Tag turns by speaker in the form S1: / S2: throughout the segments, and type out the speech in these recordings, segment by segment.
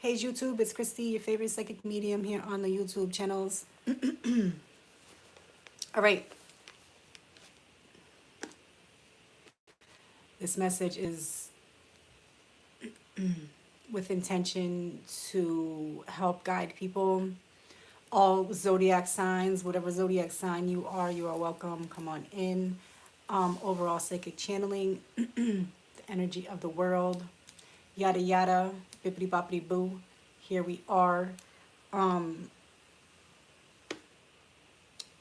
S1: Hey YouTube, it's Christy, your favorite psychic medium here on the YouTube channels. All right, this message is with intention to help guide people. All zodiac signs, whatever zodiac sign you are welcome. Come on in. Overall psychic channeling, the energy of the world, yada yada, bippity boppity boo. Here we are. I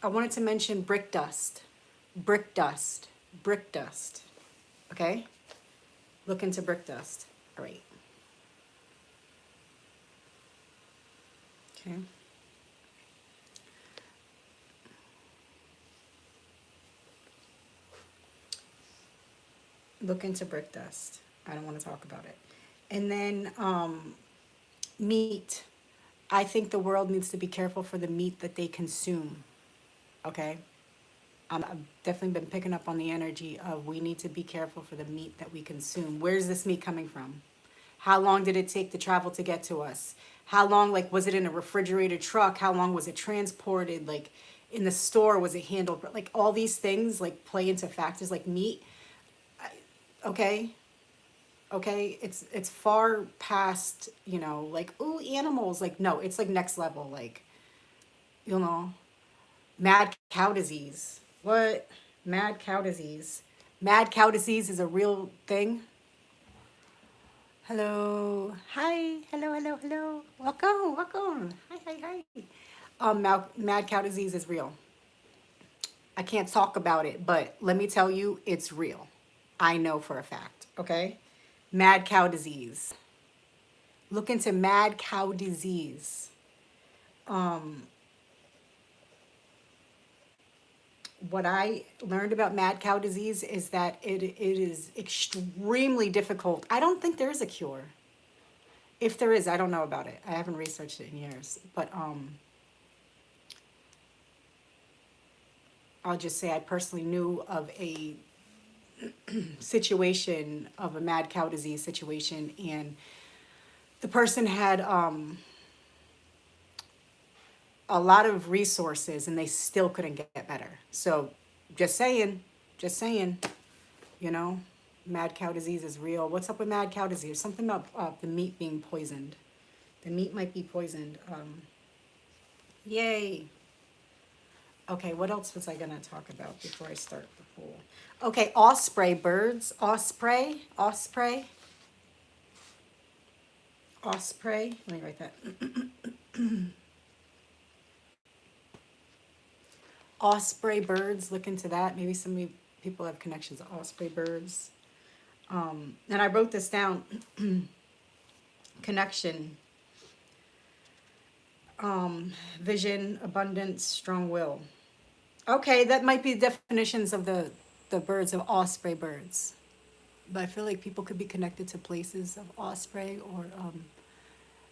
S1: wanted to mention brick dust, brick dust, brick dust. Okay? Look into brick dust. All right. Okay. Look into brick dust. I don't want to talk about it. And then meat. I think the world needs to be careful for the meat that they consume. Okay? I've definitely been picking up on the energy of we need to be careful for the meat that we consume. Where's this meat coming from? How long did it take to travel to get to us? How long, like, was it in a refrigerated truck? How long was it transported? Like, in the store, was it handled? Like, all these things, like, play into factors like meat. Okay? Okay? It's far past, you know, like, ooh, animals. Like, no, it's, like, next level. Like, you know, mad cow disease. What? Mad cow disease. Mad cow disease is a real thing. Hello. Hi. Hello, hello, hello. Welcome, welcome. Hi, hi, hi. Mad cow disease is real. I can't talk about it, but let me tell you, it's real. I know for a fact, okay? Mad cow disease. Look into mad cow disease. What I learned about mad cow disease is that it is extremely difficult. I don't think there is a cure. If there is, I don't know about it. I haven't researched it in years, but I'll just say I personally knew of a situation of a mad cow disease situation, and the person had a lot of resources and they still couldn't get better. So just saying, you know, mad cow disease is real. What's up with mad cow disease? Something about the meat being poisoned. The meat might be poisoned. Yay. Okay, what else was I going to talk about before I start the pool? Okay, osprey birds. Osprey. Osprey. Osprey. Let me write that. Osprey birds. Look into that. Maybe some people have connections to osprey birds. And I wrote this down. Connection. Vision, abundance, strong will. Okay, that might be definitions of the birds of osprey birds. But I feel like people could be connected to places of osprey or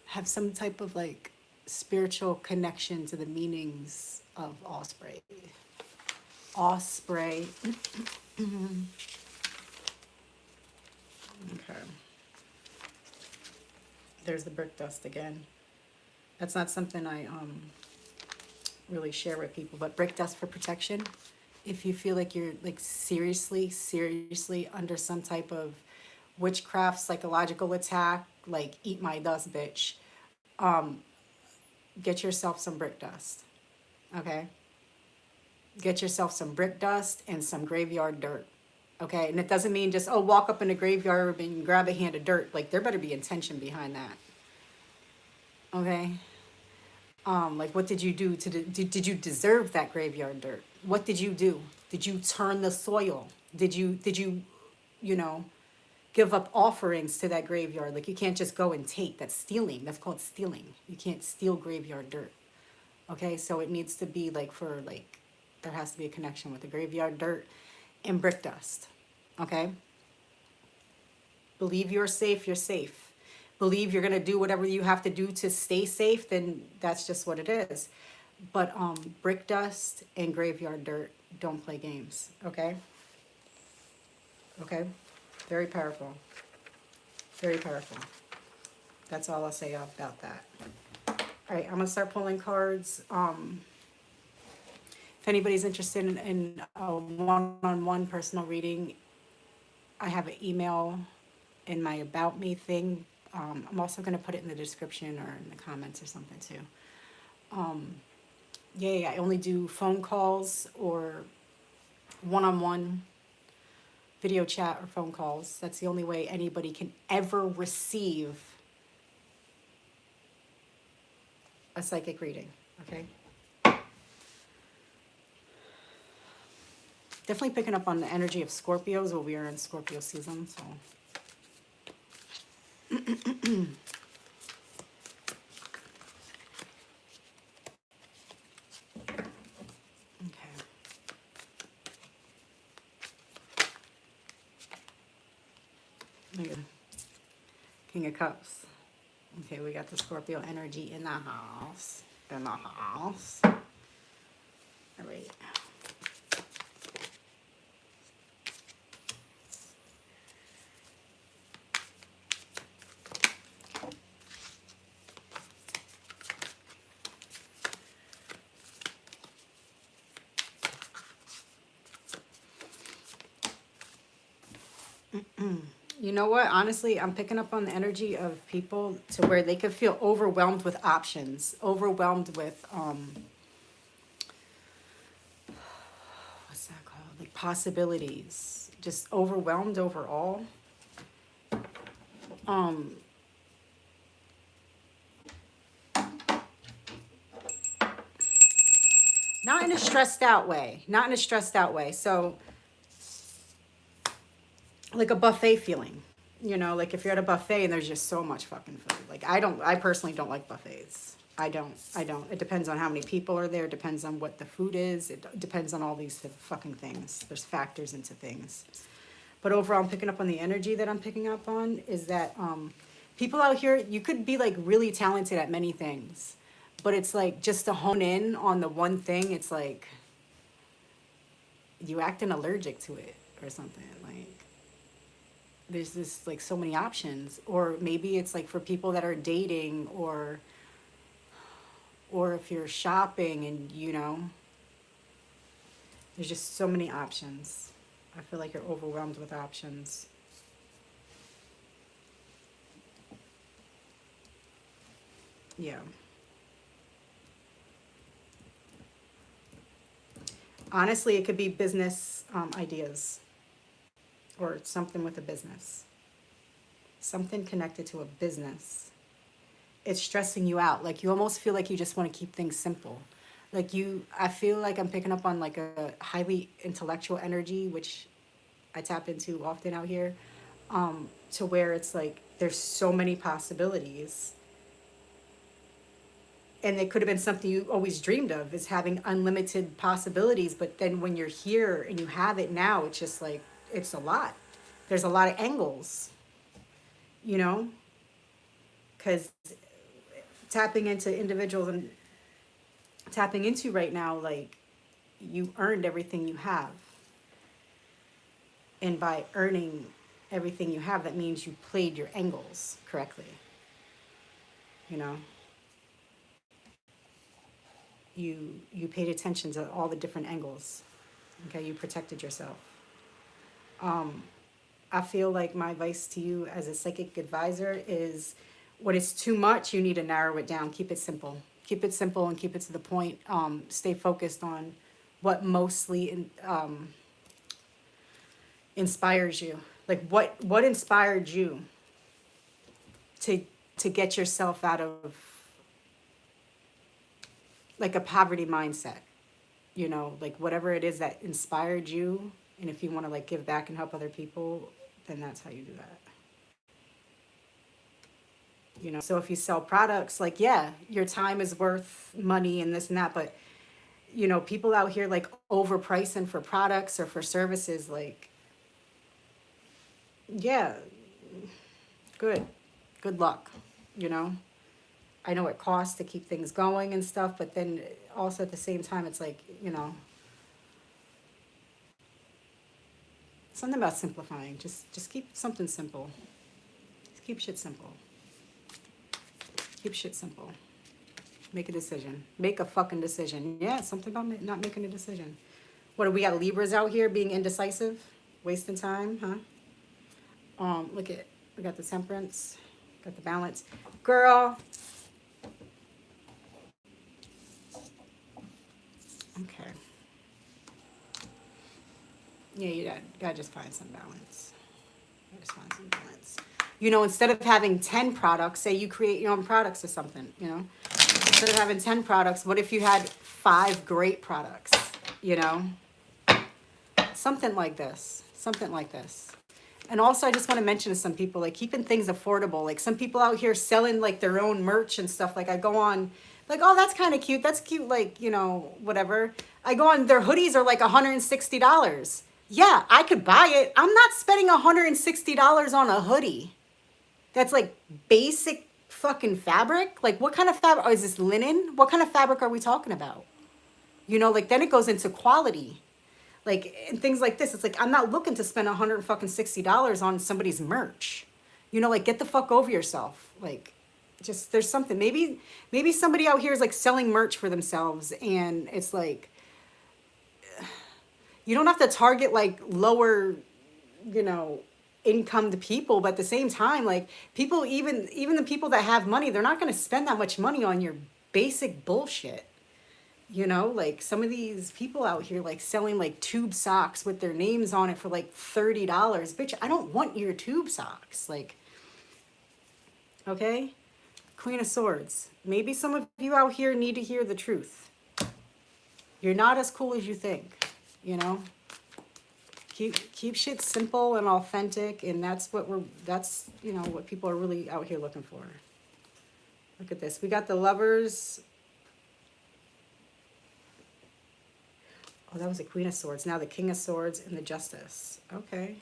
S1: have some type of like spiritual connection to the meanings of osprey. Osprey. Okay. There's the brick dust again. That's not something I really share with people, but brick dust for protection. If you feel like you're like seriously under some type of witchcraft, psychological attack, like eat my dust, bitch, get yourself some brick dust. Okay? Get yourself some brick dust and some graveyard dirt. Okay? And it doesn't mean just, oh, walk up in a graveyard and grab a hand of dirt. Like, there better be intention behind that. Okay? Like, what did you do did you deserve that graveyard dirt? What did you do? Did you turn the soil? Did you, you know, give up offerings to that graveyard? Like, you can't just go and take. That's stealing. That's called stealing. You can't steal graveyard dirt. Okay, so it needs to be like for like, there has to be a connection with the graveyard dirt and brick dust. Okay? Believe you're safe, you're safe. Believe you're gonna do whatever you have to do to stay safe, then that's just what it is. But brick dust and graveyard dirt, don't play games, okay? Okay? Very powerful. Very powerful. That's all I'll say about that. All right, I'm gonna start pulling cards. If anybody's interested in a one-on-one personal reading, I have an email in my About Me thing. I'm also gonna put it in the description or in the comments or something too. Yeah, I only do phone calls or one-on-one video chat or phone calls. That's the only way anybody can ever receive a psychic reading, okay? Definitely picking up on the energy of Scorpios. Well, we are in Scorpio season, so. Okay. Look at King of Cups. Okay, we got the Scorpio energy in the house. In the house. All right. You know what? Honestly, I'm picking up on the energy of people to where they could feel overwhelmed with options, overwhelmed with what's that called? Like possibilities, just overwhelmed overall. Not in a stressed out way. Not in a stressed out way. So like a buffet feeling, you know, like if you're at a buffet and there's just so much fucking food. Like I personally don't like buffets. I don't. It depends on how many people are there. It depends on what the food is. It depends on all these fucking things. There's factors into things. But overall, I'm picking up on the energy that I'm picking up on is that people out here, you could be like really talented at many things, but it's like just to hone in on the one thing, it's like you acting allergic to it or something. Like there's this like so many options, or maybe it's like for people that are dating or if you're shopping and you know, there's just so many options. I feel like you're overwhelmed with options. Yeah. Honestly, it could be business ideas or something with a business. Something connected to a business. It's stressing you out. Like you almost feel like you just want to keep things simple. Like I feel like I'm picking up on like a highly intellectual energy, which I tap into often out here, to where it's like there's so many possibilities. And it could have been something you always dreamed of, is having unlimited possibilities. But then when you're here and you have it now, it's just like, it's a lot. There's a lot of angles, you know, because tapping into individuals and tapping into right now, like you earned everything you have. And by earning everything you have, that means you played your angles correctly, you know. You paid attention to all the different angles. Okay, you protected yourself. I feel like my advice to you as a psychic advisor is when it's too much, you need to narrow it down. Keep it simple. Keep it simple and keep it to the point. Stay focused on what mostly inspires you. Like what inspired you to get yourself out of like a poverty mindset, you know, like whatever it is that inspired you. And if you want to like give back and help other people, then that's how you do that. You know, so if you sell products, like, yeah, your time is worth money and this and that, but you know, people out here like overpricing for products or for services, like, yeah, good luck, you know. I know it costs to keep things going and stuff, but then also at the same time, it's like, you know, something about simplifying. Just keep something simple. Just keep shit simple. Keep shit simple. Make a decision. Make a fucking decision. Yeah, something about not making a decision. What, do we got Libras out here being indecisive? Wasting time, huh? Look at, we got the Temperance, got the Balance. Girl. Okay. Yeah, you gotta just find some balance. Just find some balance. You know, instead of having 10 products, say you create your own products or something, you know? Instead of having 10 products, what if you had 5 great products, you know? Something like this. Something like this. And also, I just want to mention to some people, like, keeping things affordable. Like, some people out here selling, like, their own merch and stuff. Like, I go on, like, oh, that's kind of cute. That's cute, like, you know, whatever. I go on, their hoodies are, like, $160. Yeah, I could buy it. I'm not spending $160 on a hoodie. That's, like, basic fucking fabric. Like, what kind of fabric? Oh, is this linen? What kind of fabric are we talking about? You know, like, then it goes into quality. Like, and things like this, it's like, I'm not looking to spend $160 on somebody's merch. You know, like, get the fuck over yourself. Like, just, there's something. Maybe somebody out here is, like, selling merch for themselves, and it's like, you don't have to target, like, lower, you know, income to people, but at the same time, like, people, even the people that have money, they're not going to spend that much money on your basic bullshit. You know, like, some of these people out here, like, selling, like, tube socks with their names on it for, like, $30. Bitch, I don't want your tube socks. Like, okay? Queen of Swords. Maybe some of you out here need to hear the truth. You're not as cool as you think, you know? Keep shit simple and authentic, and that's, you know, what people are really out here looking for. Look at this. We got the Lovers. Oh, that was the Queen of Swords. Now the King of Swords and the Justice. Okay.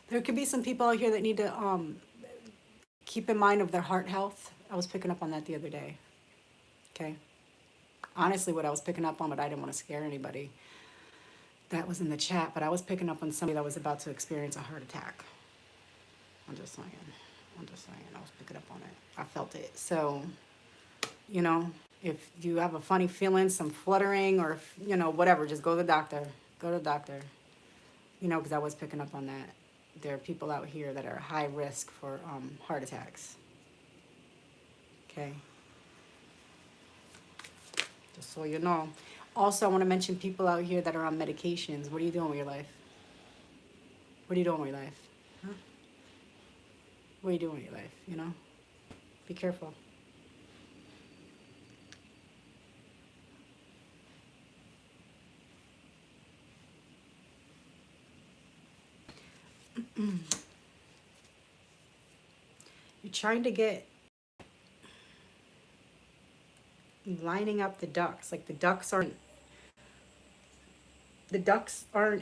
S1: There could be some people out here that need to keep in mind of their heart health. I was picking up on that the other day. Okay. Honestly, what I was picking up on, but I didn't want to scare anybody. That was in the chat, but I was picking up on somebody that was about to experience a heart attack. I'm just saying. I was picking up on it. I felt it. So, you know, if you have a funny feeling, some fluttering, or, you know, whatever, just go to the doctor. Go to the doctor. You know, because I was picking up on that. There are people out here that are high risk for heart attacks. Okay. Just so you know. Also, I want to mention people out here that are on medications. What are you doing with your life? What are you doing with your life? Huh? What are you doing with your life, you know? Be careful. You're trying to get lining up the ducks. Like, the ducks aren't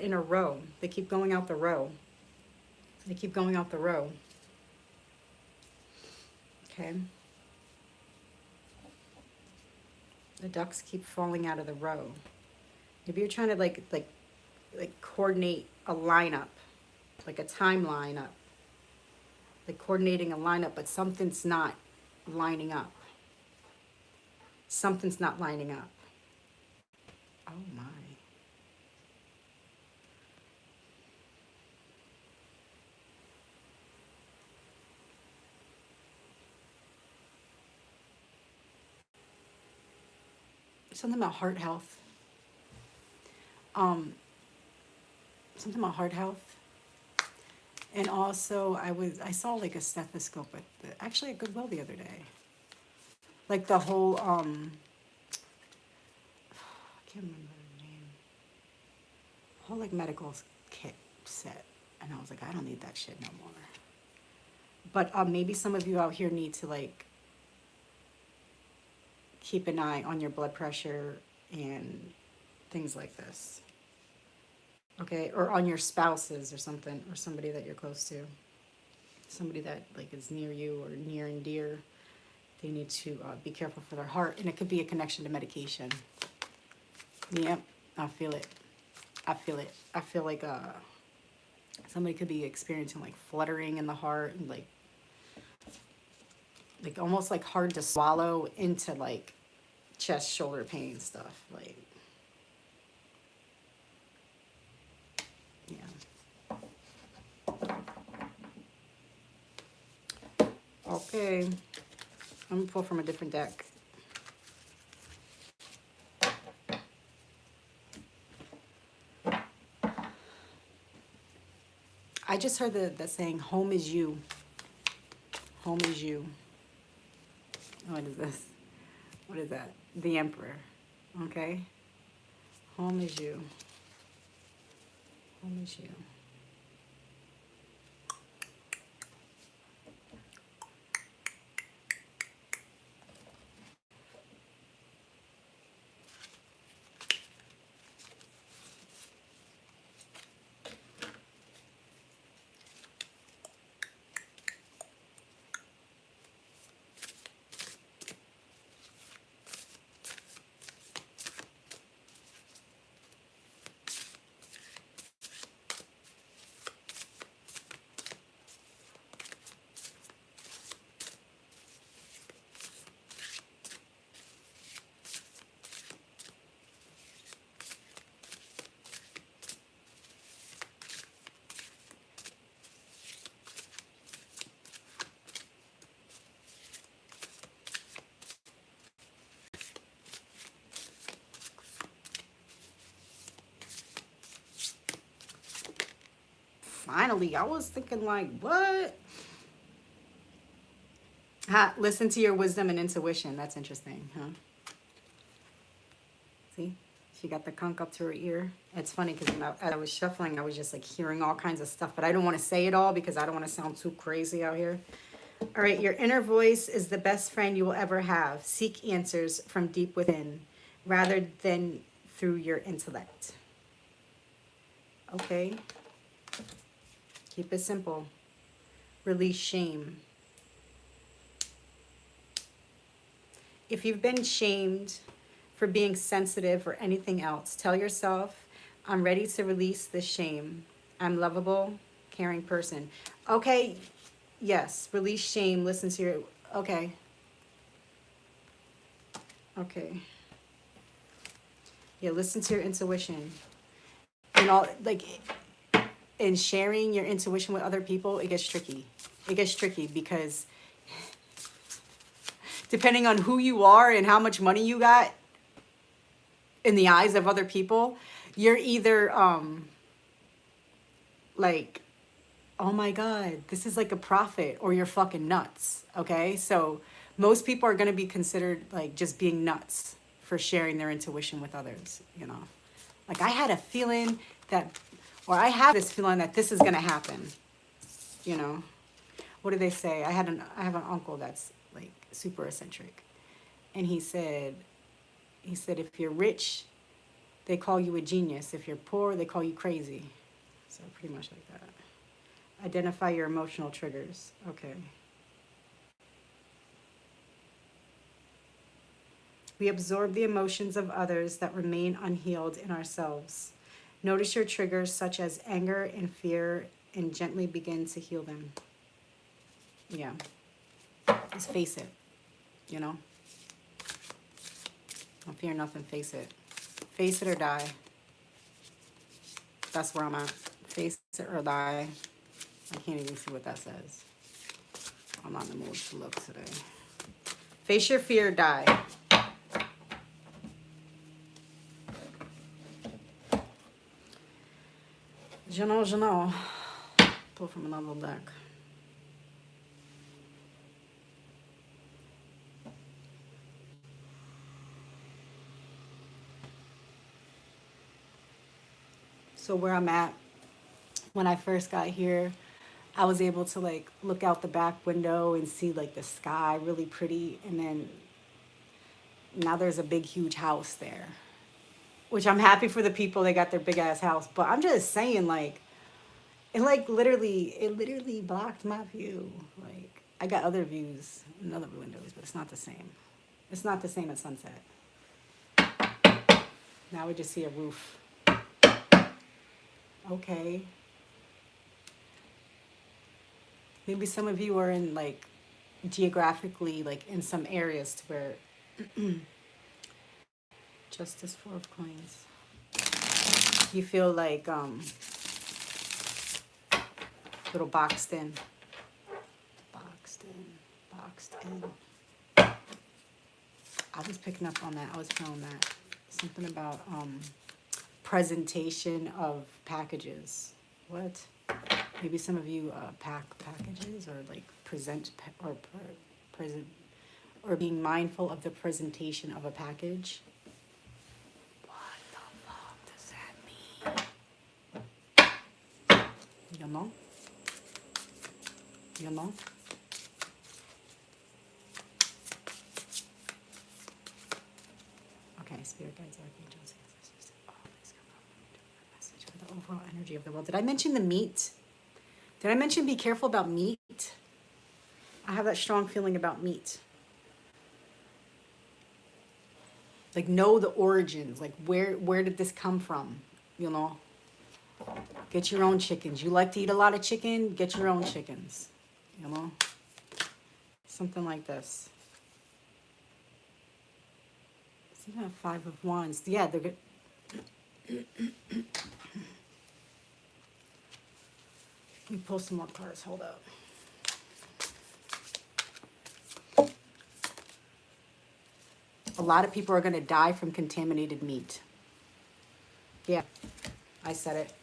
S1: in a row. They keep going out the row. They keep going out the row. Okay. The ducks keep falling out of the row. Maybe you're trying to like coordinate a lineup, like a time lineup, like coordinating a lineup, but something's not lining up. Something's not lining up. Oh my. Something about heart health. Something about heart health. And also, I saw like a stethoscope actually at Goodwill the other day. Like the whole, I can't remember the name. Whole like medical kit set. And I was like, I don't need that shit no more. But maybe some of you out here need to like keep an eye on your blood pressure and things like this. Okay, or on your spouses or something, or somebody that you're close to. Somebody that like is near you or near and dear. They need to be careful for their heart, and it could be a connection to medication. Yep, I feel it. I feel it. I feel like somebody could be experiencing like fluttering in the heart and like almost like hard to swallow into like chest, shoulder pain stuff. Like, yeah. Okay. I'm gonna pull from a different deck. I just heard the saying, home is you. Home is you. What is this? What is that? The Emperor. Okay. Home is you. Home is you. Finally, I was thinking like, what? Listen to your wisdom and intuition. That's interesting, huh? See? She got the conch up to her ear. It's funny because as I was shuffling, I was just like hearing all kinds of stuff, but I don't want to say it all because I don't want to sound too crazy out here. All right, your inner voice is the best friend you will ever have. Seek answers from deep within rather than through your intellect. Okay. Keep it simple. Release shame. If you've been shamed for being sensitive or anything else, tell yourself, I'm ready to release this shame. I'm lovable, caring person. Okay, yes, release shame. Listen to your, okay. Okay. Yeah, listen to your intuition. And all, like, in sharing your intuition with other people, it gets tricky. It gets tricky because depending on who you are and how much money you got in the eyes of other people, you're either like, oh my God, this is like a prophet, or you're fucking nuts. Okay, so most people are going to be considered like just being nuts for sharing their intuition with others, you know. Like I had a feeling that, or I have this feeling that this is going to happen, you know. What do they say? I have an uncle that's like super eccentric, and he said if you're rich, they call you a genius. If you're poor, they call you crazy. So pretty much like that. Identify your emotional triggers. Okay. We absorb the emotions of others that remain unhealed in ourselves. Notice your triggers such as anger and fear and gently begin to heal them. Yeah. Just face it, you know? Don't fear nothing, face it. Face it or die. That's where I'm at. Face it or die. I can't even see what that says. I'm not in the mood to look today. Face your fear, die. Je know. Pull from another deck. So where I'm at, when I first got here, I was able to like look out the back window and see like the sky really pretty. And then now there's a big, huge house there, which I'm happy for the people. They got their big ass house, but I'm just saying like, it literally blocked my view. Like I got other views in other windows, but it's not the same. It's not the same at sunset. Now we just see a roof. Okay. Maybe some of you are in like geographically like in some areas to where Justice, Four of Coins. You feel like little boxed in. Boxed in. Boxed in. I was picking up on that. I was feeling that. Something about presentation of packages. What? Maybe some of you pack packages or like present or present or being mindful of the presentation of a package. What the fuck does that mean? You know? You know? Okay, spirit guides, archangels, ancestors, always come up with a message for the overall energy of the world. Did I mention the meat? Did I mention be careful about meat? I have that strong feeling about meat. Like know the origins. Like where did this come from? You know? Get your own chickens. You like to eat a lot of chicken? Get your own chickens. You know? Something like this. See that Five of Wands. Yeah, they're good. Let me pull some more cards. Hold up. A lot of people are going to die from contaminated meat. Yeah, I said it.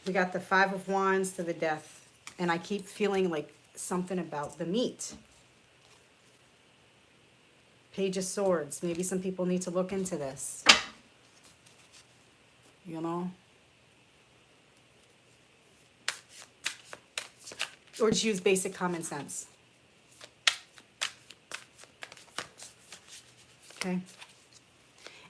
S1: We got the Five of Wands to the Death. And I keep feeling like something about the meat. Page of Swords. Maybe some people need to look into this. You know? Or just use basic common sense. Okay.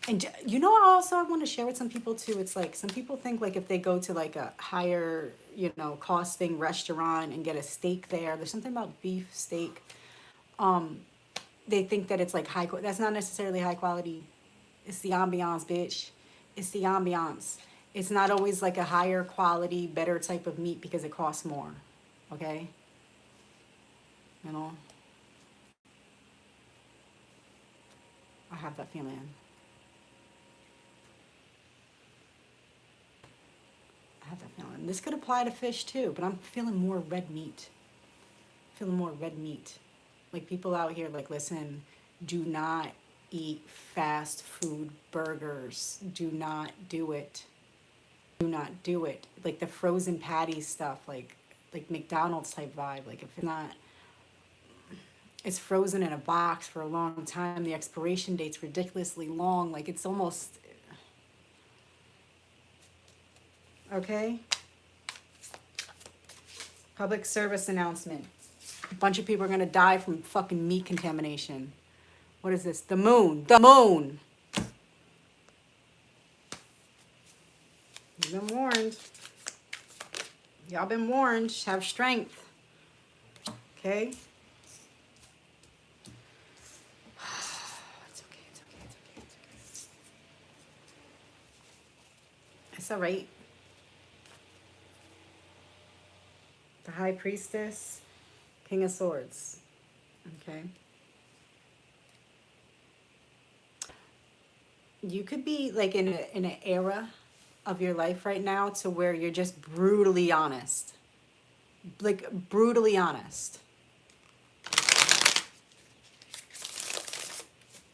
S1: And you know, also I want to share with some people too. It's like some people think like if they go to like a higher, you know, costing restaurant and get a steak there, there's something about beef steak. They think that it's like high. That's not necessarily high quality. It's the ambiance, bitch. It's the ambiance. It's not always like a higher quality, better type of meat because it costs more. Okay. You know. I have that feeling. I have that feeling. This could apply to fish too, but I'm feeling more red meat. Feeling more red meat. Like people out here, like, listen, do not eat fast food burgers. Do not do it. Do not do it. Like the frozen patty stuff, like McDonald's type vibe. Like if it's not, it's frozen in a box for a long time. The expiration date's ridiculously long. Like it's almost, okay? Public service announcement. A bunch of people are going to die from fucking meat contamination. What is this? The moon. The moon. You've been warned. Y'all been warned. Have strength. Okay? It's okay. It's okay. It's okay. It's okay. It's all right. The High Priestess. King of Swords. Okay. You could be like in an era of your life right now to where you're just brutally honest. Like brutally honest.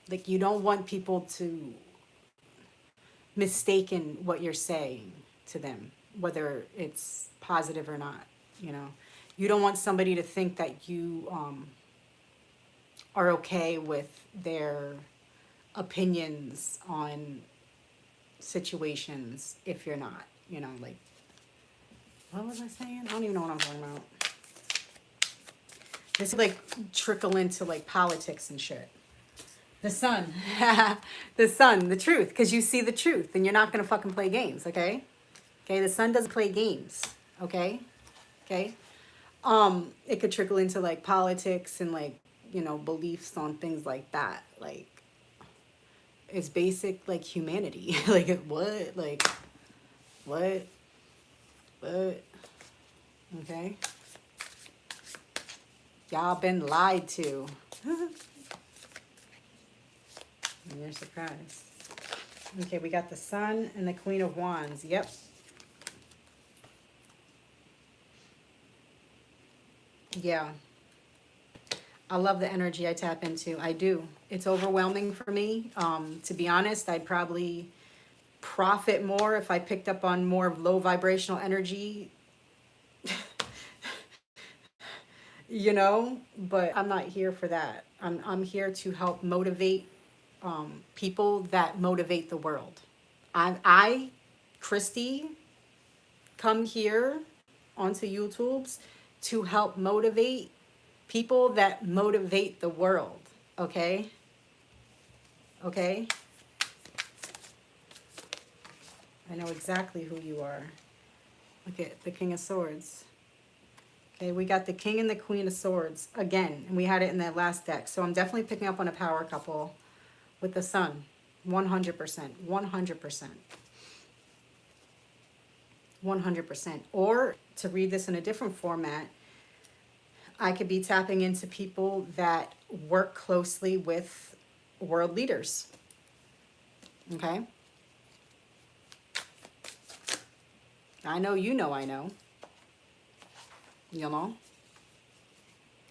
S1: Like you don't want people to mistaken what you're saying to them, whether it's positive or not, you know. You don't want somebody to think that you are okay with their opinions on situations if you're not, you know, like, what was I saying? I don't even know what I'm talking about. This like trickle into like politics and shit. The sun. The sun, the truth, because you see the truth and you're not going to fucking play games, okay? Okay, the sun doesn't play games, okay? Okay? It could trickle into like politics and like, you know, beliefs on things like that. Like, it's basic like humanity. Like, what? Like, what? But, okay. Y'all been lied to. And you're surprised. Okay, we got the Sun and the Queen of Wands. Yep. Yeah. I love the energy I tap into. I do. It's overwhelming for me. To be honest, I'd probably profit more if I picked up on more of low vibrational energy, you know, but I'm not here for that. I'm here to help motivate people that motivate the world. Christy, come here onto YouTube's to help motivate people that motivate the world. Okay? Okay? I know exactly who you are. Look at the King of Swords. Okay, we got the King and the Queen of Swords again, and we had it in that last deck. So I'm definitely picking up on a power couple with the Sun. 100%. 100%. 100%. Or to read this in a different format, I could be tapping into people that work closely with world leaders. Okay? I know you know I know. You know?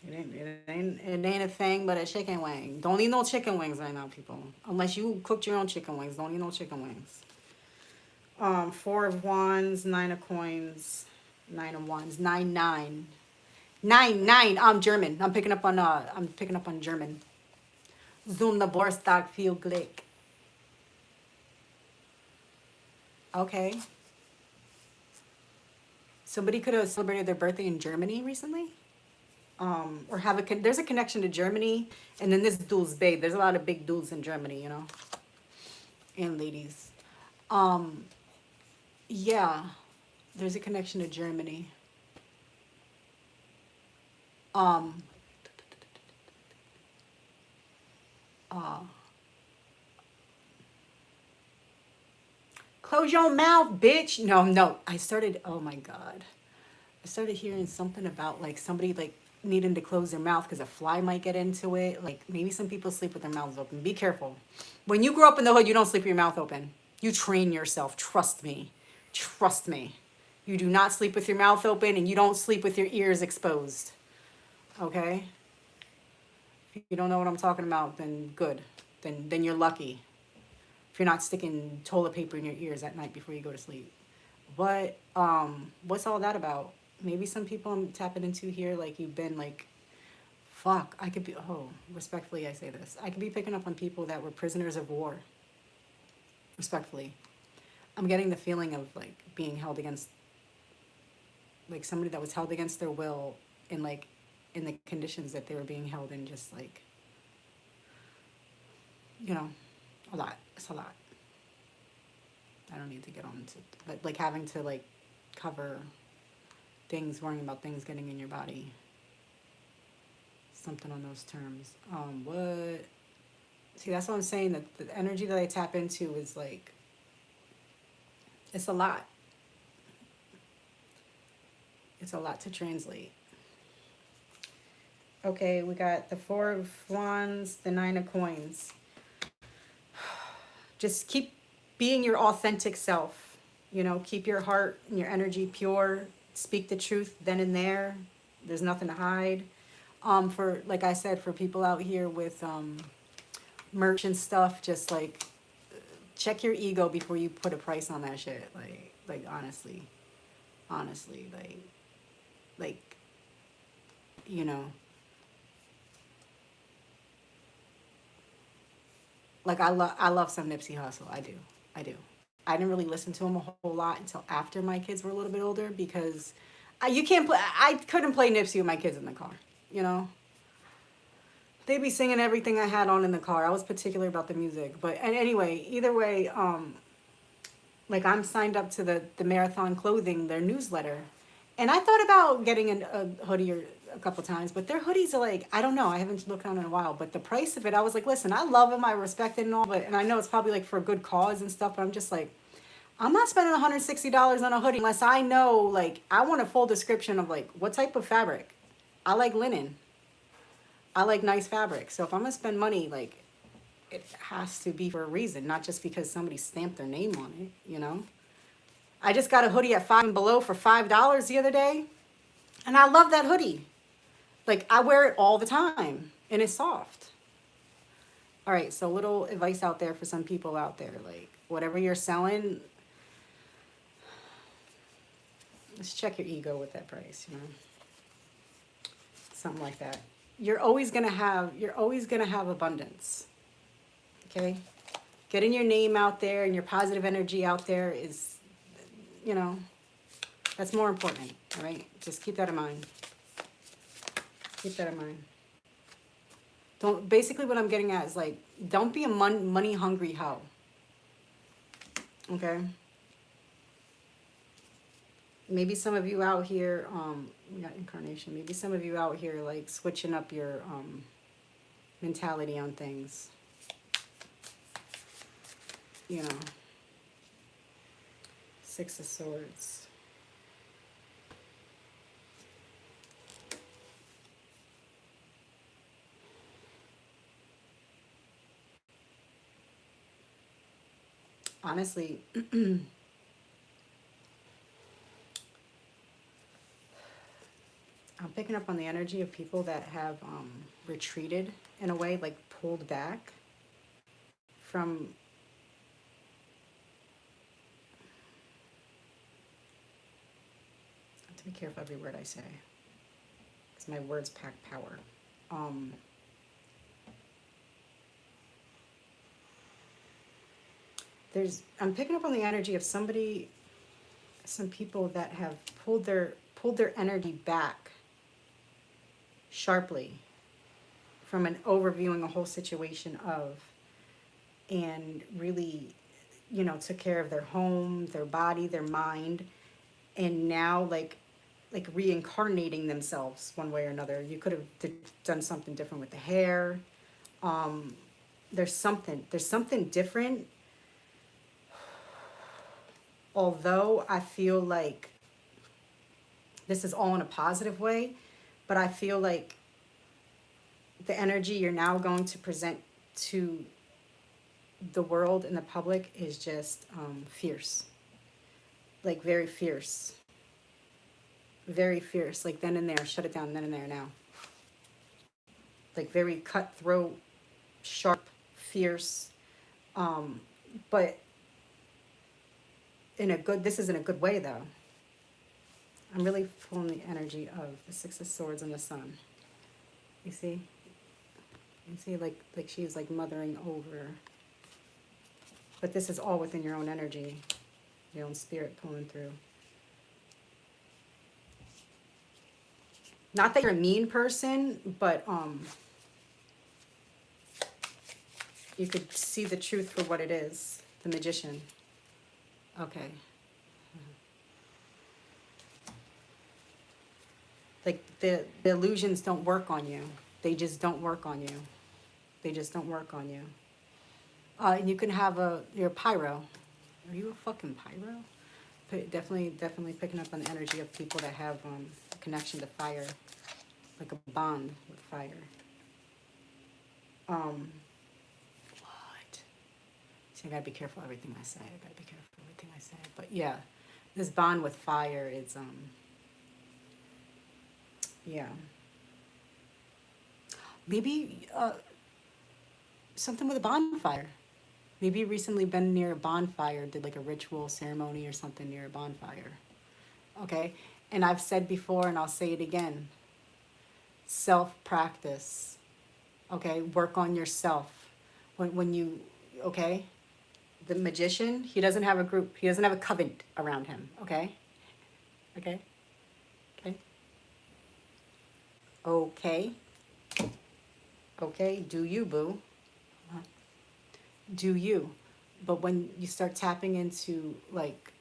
S1: It ain't a thing but a chicken wing. Don't eat no chicken wings right now, people. Unless you cooked your own chicken wings. Don't eat no chicken wings. Four of Wands, Nine of Coins, Nine of Wands, 9-9. 9-9. I'm German. I'm picking up on German. Zoom the Borstag viel Glück. Okay. Somebody could have celebrated their birthday in Germany recently. Or there's a connection to Germany, and then this dude's babe. There's a lot of big dudes in Germany, you know, and ladies. Yeah, there's a connection to Germany. Close your mouth, bitch. No. Oh my God. I started hearing something about like somebody like needing to close their mouth because a fly might get into it. Like maybe some people sleep with their mouths open. Be careful. When you grow up in the hood, you don't sleep with your mouth open. You train yourself. Trust me. Trust me. You do not sleep with your mouth open, and you don't sleep with your ears exposed. Okay? If you don't know what I'm talking about, then good. Then you're lucky. If you're not sticking toilet paper in your ears at night before you go to sleep. But what's all that about? Maybe some people I'm tapping into here, like you've been like, fuck, respectfully I say this. I could be picking up on people that were prisoners of war. Respectfully. I'm getting the feeling of like being held against, like somebody that was held against their will in like, in the conditions that they were being held in, just like, you know, a lot. It's a lot. I don't need to get on into, but like having to like cover things, worrying about things getting in your body. Something on those terms. What? See, that's what I'm saying, that the energy that I tap into is like, it's a lot. It's a lot to translate. Okay, we got the Four of Wands, the Nine of Coins. Just keep being your authentic self. You know, keep your heart and your energy pure. Speak the truth then and there. There's nothing to hide. For, like I said, for people out here with merch and stuff, just like check your ego before you put a price on that shit. Like honestly, like, you know, like I love some Nipsey Hussle. I do. I didn't really listen to him a whole lot until after my kids were a little bit older, because I couldn't play Nipsey with my kids in the car, you know. They'd be singing everything I had on in the car. I was particular about the music. But and anyway, either way, like I'm signed up to the Marathon Clothing, their newsletter. And I thought about getting a hoodie a couple times, but their hoodies are like, I don't know, I haven't looked on in a while. But the price of it, I was like, listen, I love them, I respect it and all, and I know it's probably like for a good cause and stuff, but I'm just like, I'm not spending $160 on a hoodie unless I know, like, I want a full description of, like, what type of fabric. I like linen. I like nice fabric. So if I'm going to spend money, like, it has to be for a reason, not just because somebody stamped their name on it, you know? I just got a hoodie at Five and Below for $5 the other day, and I love that hoodie. Like, I wear it all the time, and it's soft. All right, so little advice out there for some people out there. Like, whatever you're selling, let's check your ego with that price, you know? Something like that. You're always gonna have abundance. Okay? Getting your name out there and your positive energy out there is, you know, that's more important. All right? Just keep that in mind. Keep that in mind. Don't, basically what I'm getting at is, like, don't be a money hungry hoe. Okay? Maybe some of you out here, we got incarnation. Maybe some of you out here, like, switching up your mentality on things. You know, Six of Swords. Honestly, I'm picking up on the energy of people that have retreated in a way, like pulled back from I have to be careful every word I say, because my words pack power. I'm picking up on the energy of somebody, some people that have pulled their energy back sharply from an overviewing a whole situation of, and really, you know, took care of their home, their body, their mind, and now like reincarnating themselves one way or another. You could have done something different with the hair. There's something different. Although I feel like this is all in a positive way, but I feel like the energy you're now going to present to the world and the public is just fierce. Like very fierce. Very fierce. Like then and there, shut it down, then and there, now. Like very cutthroat, sharp, fierce. But in a good, this is in a good way though. I'm really pulling the energy of the Six of Swords and the Sun. You see? You see, like she's like mothering over. But this is all within your own energy, your own spirit pulling through. Not that you're a mean person, but you could see the truth for what it is. The Magician. Okay. Like the illusions don't work on you. They just don't work on you. They just don't work on you. You can have you're a pyro. Are you a fucking pyro? Definitely picking up on the energy of people that have a connection to fire, like a bond with fire. What? See, I gotta be careful everything I say. But yeah, this bond with fire is yeah. Maybe something with a bonfire. Maybe you recently been near a bonfire, did like a ritual ceremony or something near a bonfire. Okay? And I've said before, and I'll say it again. Self-practice. Okay? Work on yourself. When you, okay? The Magician, he doesn't have a group. He doesn't have a coven around him. Okay? Okay? Okay? Okay? Okay? Do you, boo? Do you. But when you start tapping into like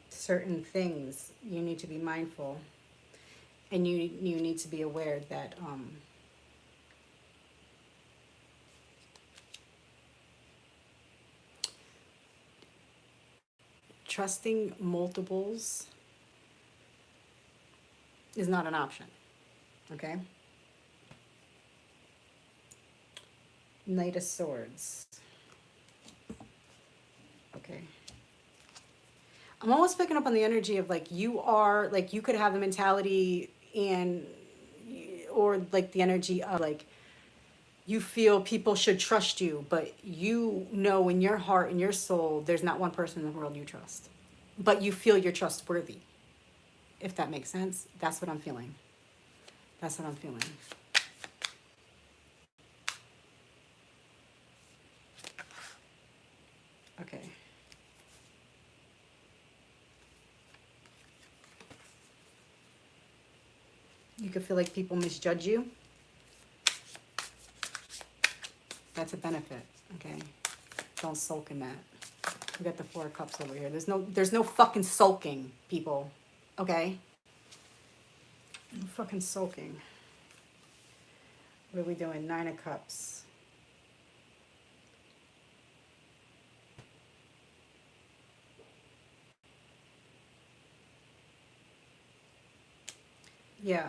S1: certain things, you need to be mindful. And you need to be aware that trusting multiples is not an option. Okay? Knight of Swords. Okay. I'm almost picking up on the energy of like you are, like you could have the mentality and, or like the energy of like, you feel people should trust you, but you know in your heart, in your soul, there's not one person in the world you trust. But you feel you're trustworthy. If that makes sense. That's what I'm feeling. That's what I'm feeling. Okay. You could feel like people misjudge you. That's a benefit, okay? Don't sulk in that. We got the Four of Cups over here. There's no fucking sulking, people, okay? No fucking sulking. What are we doing? Nine of Cups. Yeah.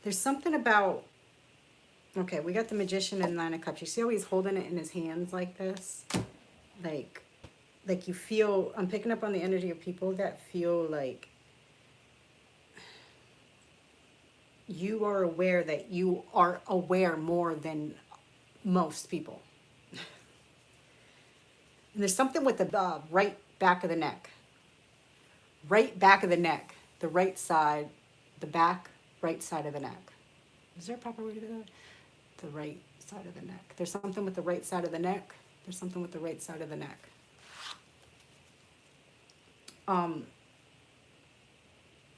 S1: There's something about, okay, we got the Magician and Nine of Cups. You see how he's holding it in his hands like this? Like you feel, I'm picking up on the energy of people that feel like you are aware that you are aware more than most people. And there's something with the right back of the neck. Right back of the neck. The right side, the back, right side of the neck. Is there a proper way to do that? The right side of the neck. There's something with the right side of the neck. There's something with the right side of the neck.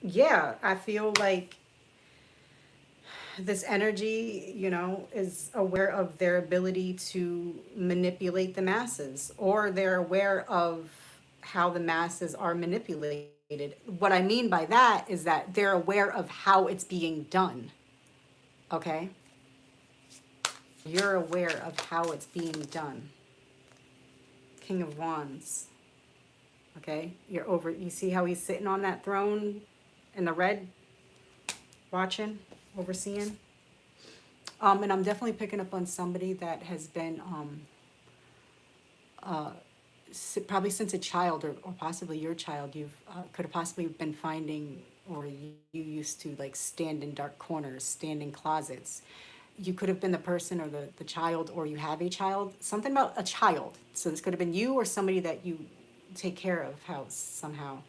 S1: Yeah, I feel like this energy, you know, is aware of their ability to manipulate the masses, or they're aware of how the masses are manipulated. What I mean by that is that they're aware of how it's being done. Okay? You're aware of how it's being done. King of Wands. Okay? You see how he's sitting on that throne in the red, watching, overseeing? And I'm definitely picking up on somebody that has been, probably since a child, or possibly your child, you've could have possibly been finding, or you used to like stand in dark corners, stand in closets. You could have been the person, or the child, or you have a child. Something about a child. So this could have been you or somebody that you take care of somehow.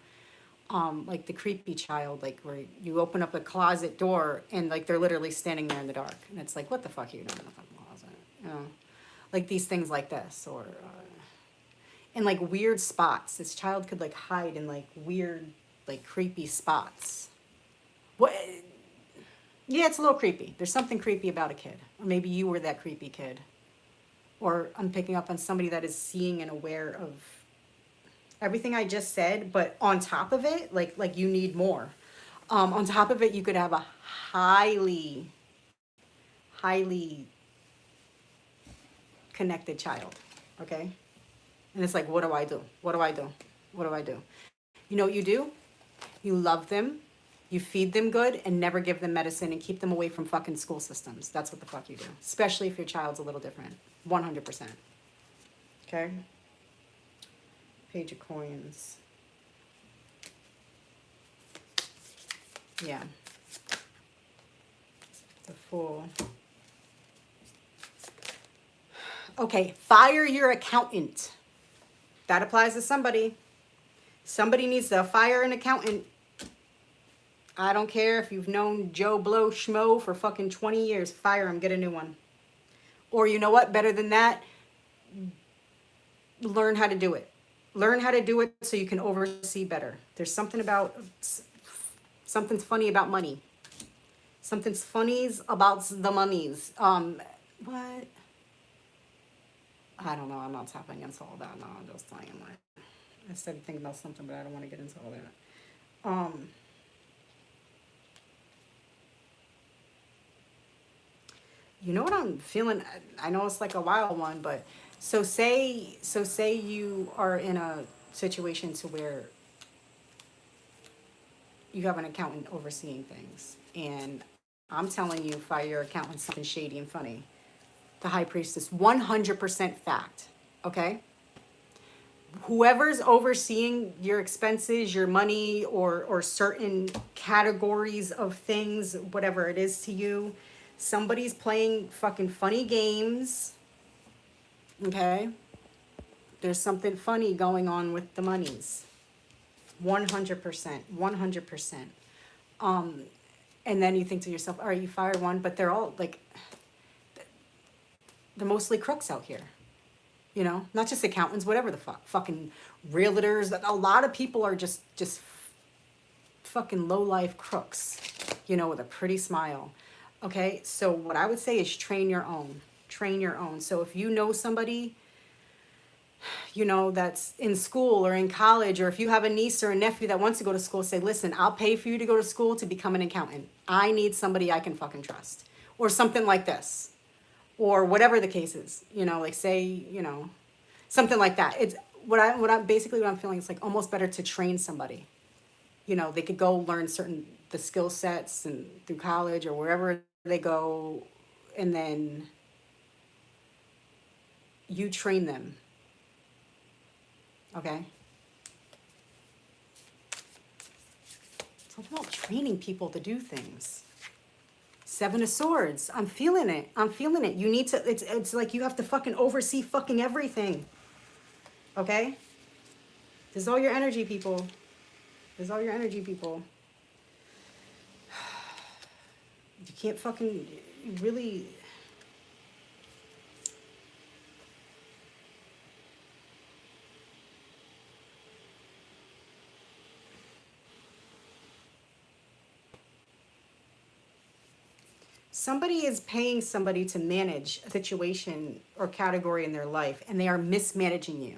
S1: Like the creepy child, like where you open up a closet door and like they're literally standing there in the dark, and it's like, what the fuck are you doing in the fucking closet? You know, like these things like this, or in like weird spots. This child could like hide in like weird, like creepy spots. What? Yeah, it's a little creepy. There's something creepy about a kid, or maybe you were that creepy kid, or I'm picking up on somebody that is seeing and aware of everything I just said, but on top of it, like you need more. On top of it, you could have a highly connected child, okay? And it's like, what do I do? What do I do? What do I do? You know what you do? You love them, you feed them good, and never give them medicine, and keep them away from fucking school systems. That's what the fuck you do. Especially if your child's a little different. 100%. Okay? Page of Coins. Yeah. The Fool. Okay, fire your accountant. That applies to somebody. Somebody needs to fire an accountant. I don't care if you've known Joe Blow Schmo for fucking 20 years. Fire him, get a new one. Or you know what, better than that, learn how to do it. Learn how to do it so you can oversee better. There's something's funny about money. Something's funnies about the monies. What? I don't know. I'm not tapping against all that. No, I'm just saying. Like, I started thinking about something, but I don't want to get into all that. You know what I'm feeling? I know it's like a wild one, but say you are in a situation to where you have an accountant overseeing things, and I'm telling you, fire your accountant something shady and funny. The high priestess, 100% fact. Okay, whoever's overseeing your expenses, your money, or certain categories of things, whatever it is to you, somebody's playing fucking funny games. Okay, there's something funny going on with the monies. 100%, 100%. And then you think to yourself, all right, you fired one, but they're all like, they're mostly crooks out here. You know, not just accountants, whatever the fuck, fucking realtors. A lot of people are just fucking low life crooks, you know, with a pretty smile. Okay, so what I would say is train your own. Train your own. So if you know somebody, you know, that's in school or in college, or if you have a niece or a nephew that wants to go to school, say, listen, I'll pay for you to go to school to become an accountant. I need somebody I can fucking trust, or something like this, or whatever the case is, you know, like say, you know, something like that. It's what I'm basically what I'm feeling is like almost better to train somebody. You know, they could go learn the skill sets and through college or wherever they go, and then you train them. Okay? Something about training people to do things. Seven of Swords. I'm feeling it. I'm feeling it. You need to, it's like you have to fucking oversee fucking everything. Okay? This is all your energy, people. This is all your energy, people. You can't fucking really... Somebody is paying somebody to manage a situation or category in their life, and they are mismanaging you.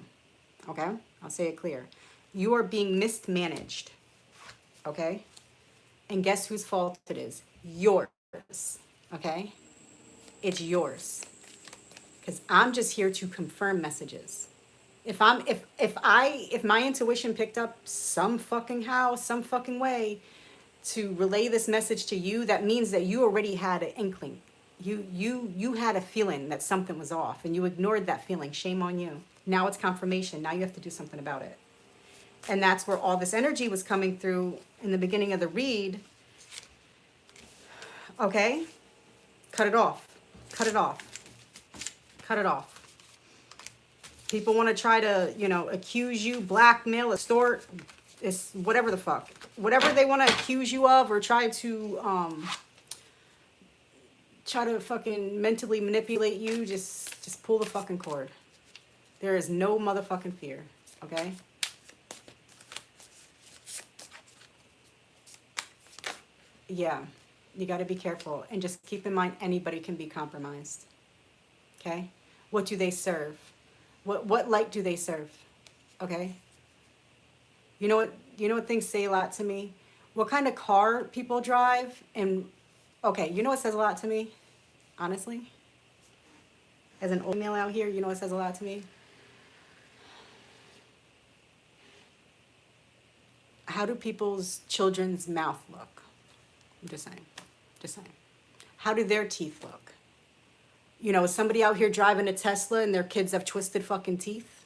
S1: Okay? I'll say it clear. You are being mismanaged. Okay? And guess whose fault it is? Yours. Okay? It's yours. Because I'm just here to confirm messages. If my intuition picked up some fucking how, some fucking way to relay this message to you, that means that you already had an inkling. You had a feeling that something was off, and you ignored that feeling. Shame on you. Now it's confirmation. Now you have to do something about it. And that's where all this energy was coming through in the beginning of the read. Okay? Cut it off. Cut it off. Cut it off. People want to try to, you know, accuse you, blackmail, extort, it's whatever the fuck. Whatever they want to accuse you of or try to fucking mentally manipulate you, just pull the fucking cord. There is no motherfucking fear, okay? Yeah, you got to be careful. And just keep in mind, anybody can be compromised, okay? What do they serve? What light do they serve, okay? You know what things say a lot to me? What kind of car people drive, and okay, you know what says a lot to me? Honestly, as an old male out here, you know what says a lot to me? How do people's children's mouth look? I'm just saying. Just saying. How do their teeth look? You know, is somebody out here driving a Tesla and their kids have twisted fucking teeth?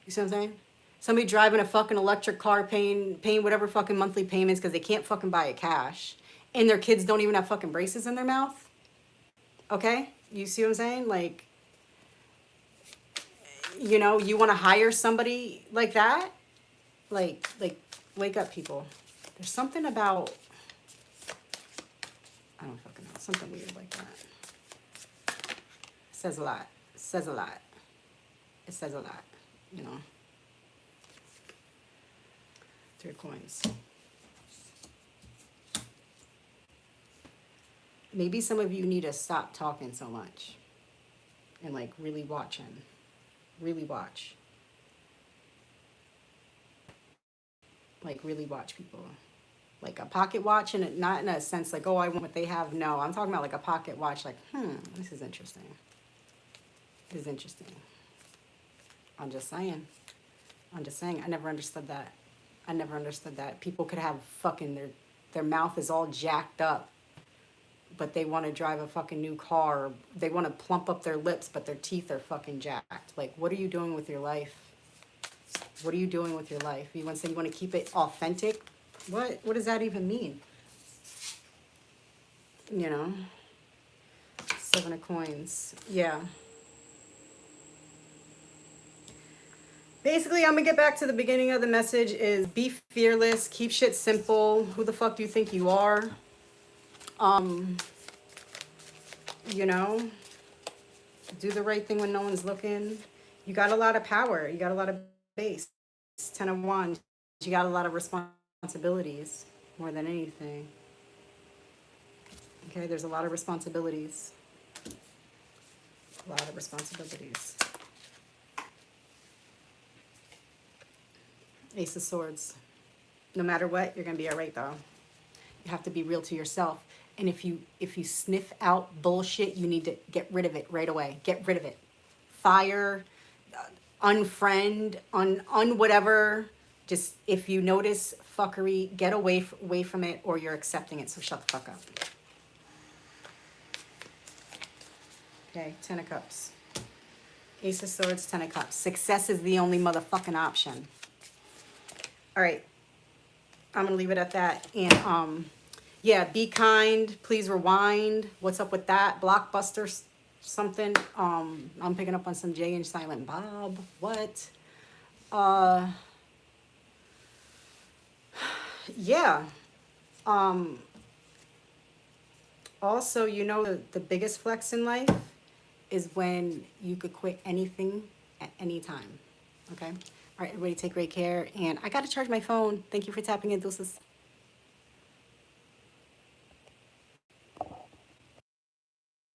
S1: You see what I'm saying? Somebody driving a fucking electric car paying whatever fucking monthly payments because they can't fucking buy it cash. And their kids don't even have fucking braces in their mouth. Okay? You see what I'm saying? Like, you know, you want to hire somebody like that? Like, wake up, people. There's something about, I don't fucking know, something weird like that. Says a lot. Says a lot. It says a lot, you know. 3 coins. Maybe some of you need to stop talking so much and like really watch him. Really watch. Like, really watch people. Like a pocket watch, and not in a sense like, oh, I want what they have. No, I'm talking about like a pocket watch, like, this is interesting. This is interesting. I'm just saying. I'm just saying. I never understood that. I never understood that. People could have fucking their mouth is all jacked up, but they want to drive a fucking new car. They want to plump up their lips, but their teeth are fucking jacked. Like, what are you doing with your life? What are you doing with your life? You want to say you want to keep it authentic? What does that even mean? You know? 7 of coins. Yeah. Basically, I'm gonna get back to the beginning of the message is be fearless, keep shit simple. Who the fuck do you think you are? You know, do the right thing when no one's looking. You got a lot of power. You got a lot of base. 10 of Wands. You got a lot of responsibilities more than anything. Okay, there's a lot of responsibilities. A lot of responsibilities. Ace of Swords. No matter what, you're gonna be all right though. You have to be real to yourself. And if you sniff out bullshit, you need to get rid of it right away. Get rid of it. Fire, unfriend, whatever. Just if you notice fuckery, get away from it, or you're accepting it. So shut the fuck up. Okay, 10 of Cups. Ace of Swords, 10 of Cups. Success is the only motherfucking option. All right, I'm gonna leave it at that. And yeah, be kind. Please rewind. What's up with that? Blockbuster something. I'm picking up on some Jay and Silent Bob. What? Yeah. Also, you know, the biggest flex in life is when you could quit anything at any time. Okay? All right, everybody take great care. And I got to charge my phone. Thank you for tapping in, Deuces.